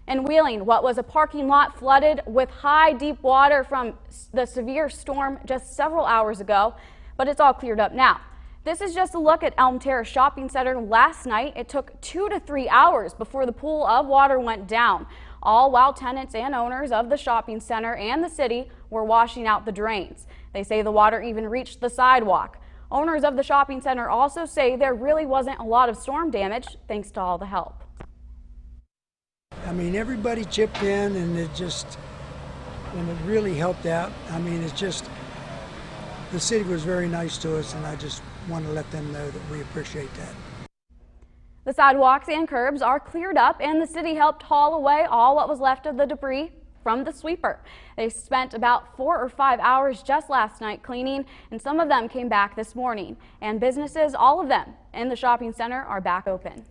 In Wheeling, what was a parking lot flooded with high, deep water from the severe storm just several hours ago, but it's all cleared up now. This is just a look at Elm Terrace Shopping Center last night. It took 2 to 3 hours before the pool of water went down, all while tenants and owners of the shopping center and the city were washing out the drains. They say the water even reached the sidewalk. Owners of the shopping center also say there really wasn't a lot of storm damage thanks to all the help. I mean, everybody chipped in and it really helped out. I mean, the city was very nice to us, and I just want to let them know that we appreciate that. The sidewalks and curbs are cleared up, and the city helped haul away all what was left of the debris from the sweeper. They spent about 4 or 5 hours just last night cleaning, and some of them came back this morning. And businesses, all of them in the shopping center, are back open.